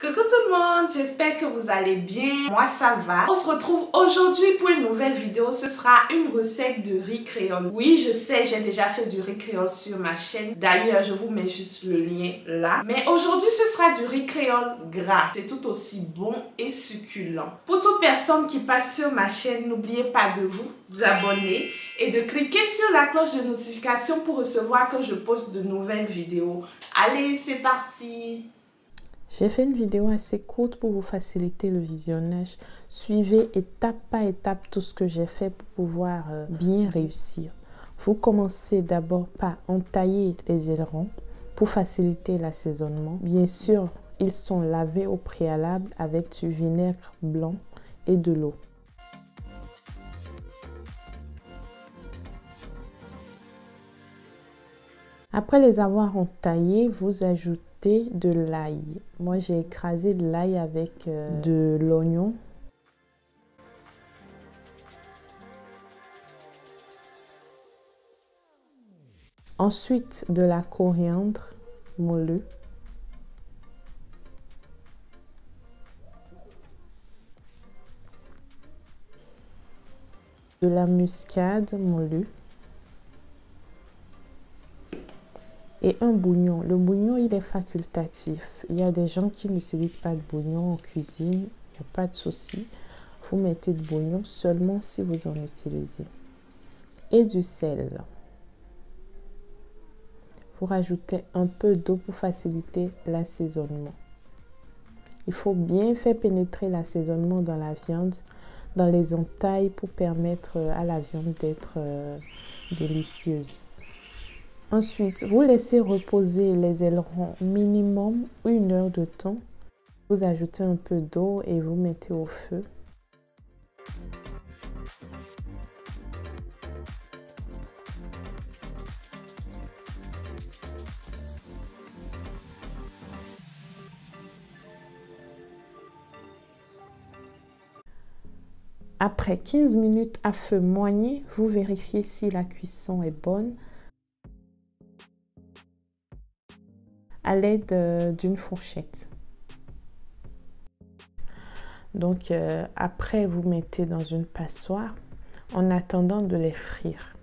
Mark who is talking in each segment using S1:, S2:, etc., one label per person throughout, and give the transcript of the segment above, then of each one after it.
S1: Coucou tout le monde, j'espère que vous allez bien. Moi ça va. On se retrouve aujourd'hui pour une nouvelle vidéo. Ce sera une recette de riz créole. Oui, je sais, j'ai déjà fait du riz créole sur ma chaîne. D'ailleurs, je vous mets juste le lien là. Mais aujourd'hui, ce sera du riz créole gras. C'est tout aussi bon et succulent. Pour toute personne qui passe sur ma chaîne, n'oubliez pas de vous abonner et de cliquer sur la cloche de notification pour recevoir quand je poste de nouvelles vidéos. Allez, c'est parti!
S2: J'ai fait une vidéo assez courte pour vous faciliter le visionnage. Suivez étape par étape tout ce que j'ai fait pour pouvoir bien réussir. Vous commencez d'abord par entailler les ailerons pour faciliter l'assaisonnement. Bien sûr, ils sont lavés au préalable avec du vinaigre blanc et de l'eau. Après les avoir entaillés, vous ajoutez de l'ail. Moi, j'ai écrasé de l'ail avec de l'oignon. Ensuite, de la coriandre moelue. De la muscade moelue. Et un bouillon. Le bouillon, il est facultatif. Il y a des gens qui n'utilisent pas de bouillon en cuisine. Il n'y a pas de souci. Vous mettez de bouillon seulement si vous en utilisez. Et du sel. Vous rajoutez un peu d'eau pour faciliter l'assaisonnement. Il faut bien faire pénétrer l'assaisonnement dans la viande, dans les entailles pour permettre à la viande d'être délicieuse. Ensuite, vous laissez reposer les ailerons minimum 1 heure de temps. Vous ajoutez un peu d'eau et vous mettez au feu. Après 15 minutes à feu moyen, vous vérifiez si la cuisson est bonne à l'aide d'une fourchette. Donc après, vous mettez dans une passoire en attendant de les frire.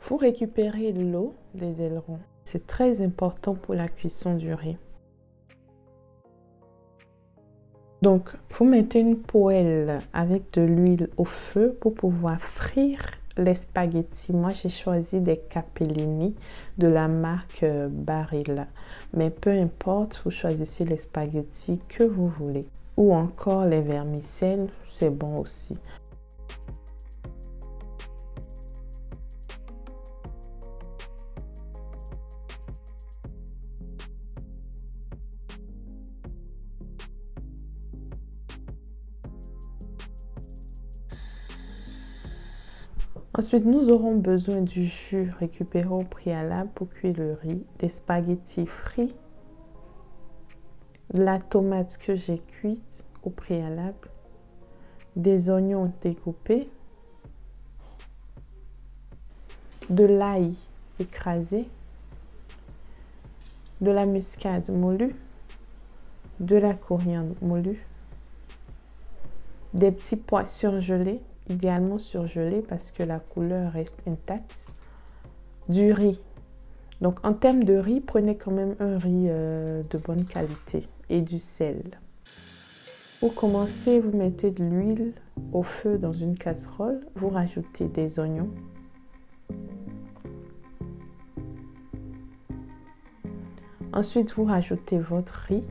S2: Vous récupérez l'eau des ailerons. C'est très important pour la cuisson du riz. Donc, vous mettez une poêle avec de l'huile au feu pour pouvoir frire les spaghettis. Moi, j'ai choisi des capellini de la marque Barilla. Mais peu importe, vous choisissez les spaghettis que vous voulez. Ou encore les vermicelles, c'est bon aussi. Ensuite, nous aurons besoin du jus récupéré au préalable pour cuire le riz, des spaghettis frits, de la tomate que j'ai cuite au préalable, des oignons découpés, de l'ail écrasé, de la muscade moelue, de la coriandre moelue, des petits pois surgelés, idéalement surgelé parce que la couleur reste intacte, du riz. Donc en termes de riz, prenez quand même un riz de bonne qualité et du sel. Pour commencer, vous mettez de l'huile au feu dans une casserole, vous rajoutez des oignons, ensuite vous rajoutez votre riz.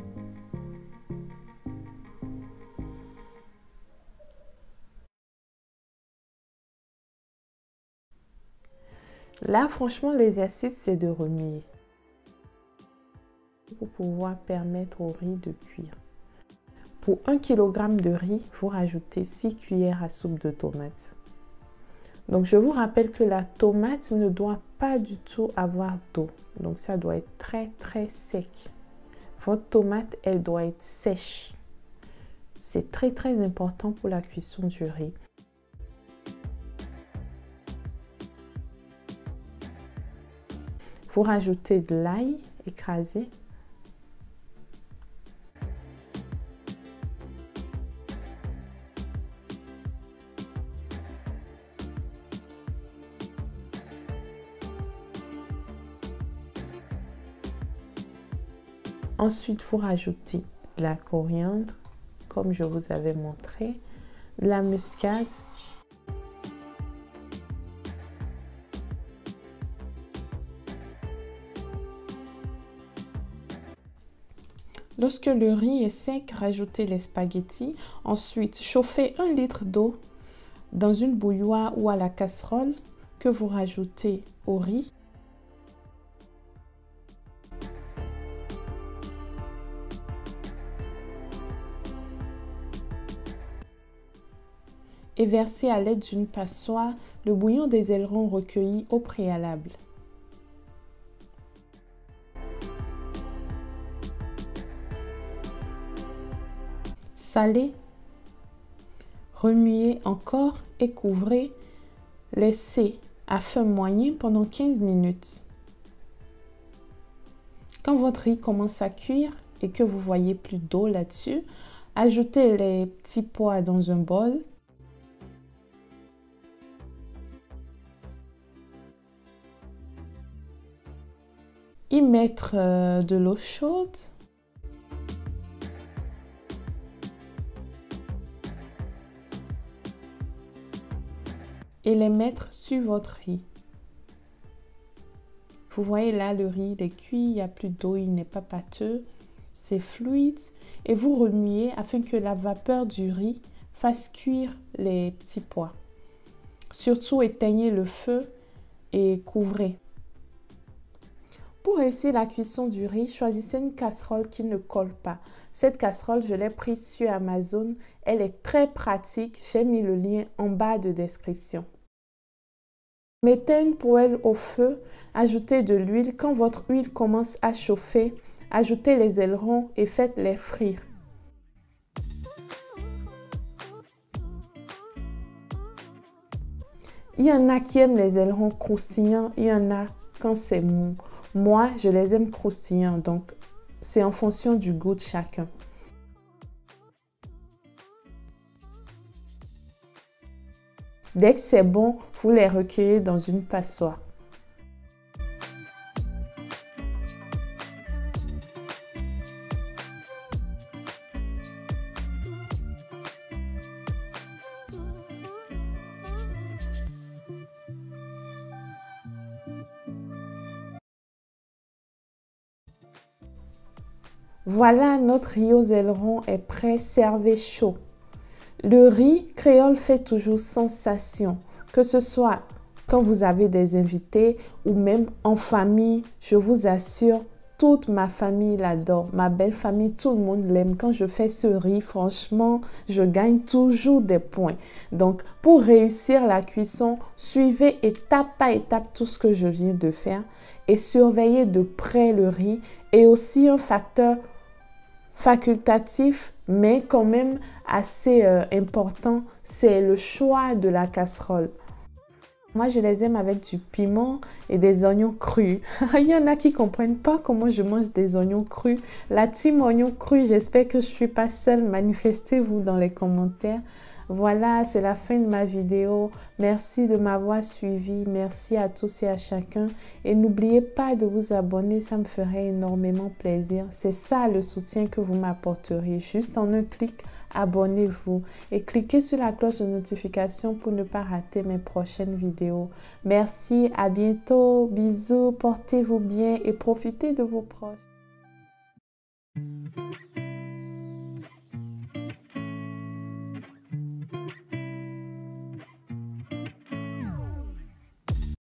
S2: Là, franchement, l'exercice, c'est de remuer pour pouvoir permettre au riz de cuire. Pour 1 kg de riz, vous rajoutez 6 cuillères à soupe de tomates. Donc, je vous rappelle que la tomate ne doit pas du tout avoir d'eau. Donc, ça doit être très, très sec. Votre tomate, elle doit être sèche. C'est très important pour la cuisson du riz. Vous rajoutez de l'ail écrasé. Ensuite, vous rajoutez de la coriandre, comme je vous avais montré, de la muscade, lorsque le riz est sec, rajoutez les spaghettis. Ensuite, chauffez 1 litre d'eau dans une bouilloire ou à la casserole que vous rajoutez au riz. Et versez à l'aide d'une passoire le bouillon des ailerons recueillis au préalable. Salez, remuez encore et couvrez. Laissez à feu moyen pendant 15 minutes. Quand votre riz commence à cuire et que vous voyez plus d'eau là-dessus, ajoutez les petits pois dans un bol. Y mettre de l'eau chaude. Et les mettre sur votre riz. Vous voyez là, le riz il est cuit, il n'y a plus d'eau, il n'est pas pâteux, c'est fluide. Et vous remuez afin que la vapeur du riz fasse cuire les petits pois. Surtout, éteignez le feu et couvrez. Pour réussir la cuisson du riz, choisissez une casserole qui ne colle pas. Cette casserole, je l'ai prise sur Amazon. Elle est très pratique. J'ai mis le lien en bas de description. Mettez une poêle au feu, ajoutez de l'huile. Quand votre huile commence à chauffer, ajoutez les ailerons et faites-les frire. Il y en a qui aiment les ailerons croustillants, il y en a quand c'est mou. Moi, je les aime croustillants, donc c'est en fonction du goût de chacun. Dès que c'est bon, vous les recueillez dans une passoire. Voilà, notre riz aux ailerons est prêt, servez chaud. Le riz créole fait toujours sensation, que ce soit quand vous avez des invités ou même en famille. Je vous assure, toute ma famille l'adore. Ma belle famille, tout le monde l'aime. Quand je fais ce riz, franchement, je gagne toujours des points. Donc, pour réussir la cuisson, suivez étape par étape tout ce que je viens de faire et surveillez de près le riz. Et aussi un facteur facultatif, mais quand même assez important, c'est le choix de la casserole. Moi, je les aime avec du piment et des oignons crus. Il y en a qui ne comprennent pas comment je mange des oignons crus. La team oignons crus, j'espère que je ne suis pas seule. Manifestez-vous dans les commentaires. Voilà, c'est la fin de ma vidéo. Merci de m'avoir suivi. Merci à tous et à chacun. Et n'oubliez pas de vous abonner, ça me ferait énormément plaisir. C'est ça le soutien que vous m'apporteriez. Juste en un clic, abonnez-vous et cliquez sur la cloche de notification pour ne pas rater mes prochaines vidéos. Merci, à bientôt. Bisous, portez-vous bien et profitez de vos proches.